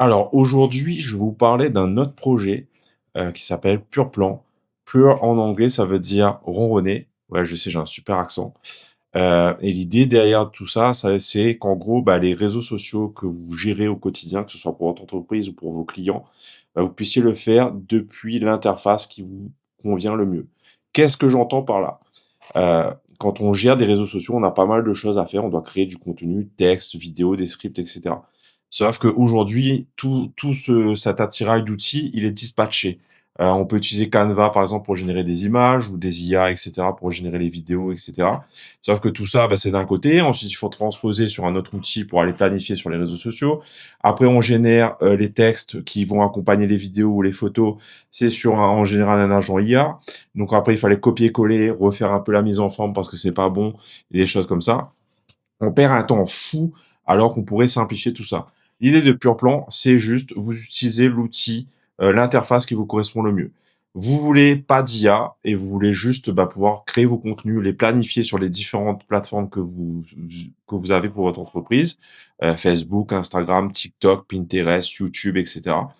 Alors aujourd'hui, je vais vous parler d'un autre projet, qui s'appelle Pureplan. Pure en anglais, ça veut dire ronronner. Ouais, je sais, j'ai un super accent. Et l'idée derrière tout ça, c'est qu'en gros, bah, les réseaux sociaux que vous gérez au quotidien, que ce soit pour votre entreprise ou pour vos clients, bah, vous puissiez le faire depuis l'interface qui vous convient le mieux. Qu'est-ce que j'entends par là? Quand on gère des réseaux sociaux, on a pas mal de choses à faire. On doit créer du contenu, texte, vidéo, des scripts, et cetera. Sauf qu'aujourd'hui, cet attirail d'outils, il est dispatché. On peut utiliser Canva, par exemple, pour générer des images ou des IA, et cetera, pour générer les vidéos, et cetera. Sauf que tout ça, bah, c'est d'un côté. Ensuite, il faut transposer sur un autre outil pour aller planifier sur les réseaux sociaux. Après, on génère les textes qui vont accompagner les vidéos ou les photos. C'est en général un agent IA. Donc après, il fallait copier-coller, refaire un peu la mise en forme parce que c'est pas bon, et des choses comme ça. On perd un temps fou alors qu'on pourrait simplifier tout ça. L'idée de Pureplan, c'est juste vous utilisez l'outil, l'interface qui vous correspond le mieux. Vous voulez pas d'IA et vous voulez juste, bah, pouvoir créer vos contenus, les planifier sur les différentes plateformes que vous avez pour votre entreprise, Facebook, Instagram, TikTok, Pinterest, YouTube, et cetera.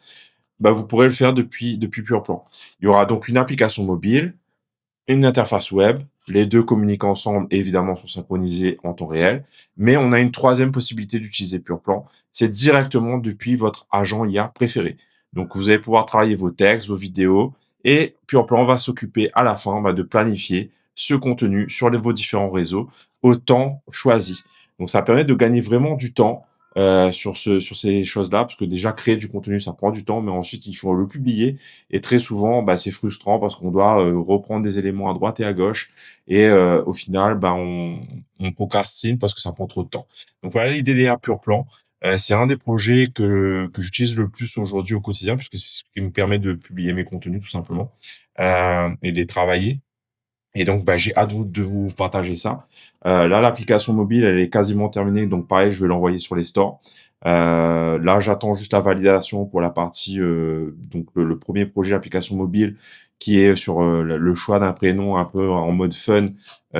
Bah, vous pourrez le faire depuis Pureplan. Il y aura donc une application mobile, une interface web. Les 2 communiquent ensemble et évidemment sont synchronisés en temps réel. Mais on a une troisième possibilité d'utiliser Pureplan, c'est directement depuis votre agent IA préféré. Donc vous allez pouvoir travailler vos textes, vos vidéos et Pureplan va s'occuper à la fin, bah, de planifier ce contenu sur vos différents réseaux au temps choisi. Donc ça permet de gagner vraiment du temps, sur ces choses-là, parce que déjà créer du contenu, ça prend du temps, mais ensuite il faut le publier et très souvent, bah, c'est frustrant parce qu'on doit, reprendre des éléments à droite et à gauche et au final, bah, on procrastine parce que ça prend trop de temps. Donc voilà l'idée derrière Pureplan. C'est un des projets que j'utilise le plus aujourd'hui au quotidien puisque c'est ce qui me permet de publier mes contenus tout simplement, et de les travailler. Et donc, bah, j'ai hâte de vous partager ça. Là, l'application mobile, elle est quasiment terminée. Donc, pareil, je vais l'envoyer sur les stores. Là, j'attends juste la validation pour la partie, donc le premier projet d'application mobile qui est sur le choix d'un prénom un peu en mode fun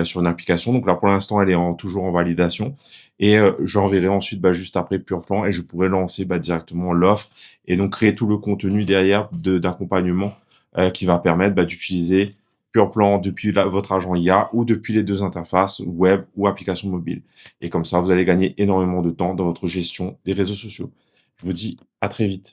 sur une application. Donc là, pour l'instant, elle est toujours en validation. Et j'enverrai ensuite, bah, juste après Pureplan et je pourrai lancer bah, directement l'offre et donc créer tout le contenu derrière d'accompagnement qui va permettre bah, d'utiliser Pureplan depuis votre agent IA ou depuis les 2 interfaces web ou application mobile. Et comme ça, vous allez gagner énormément de temps dans votre gestion des réseaux sociaux. Je vous dis à très vite.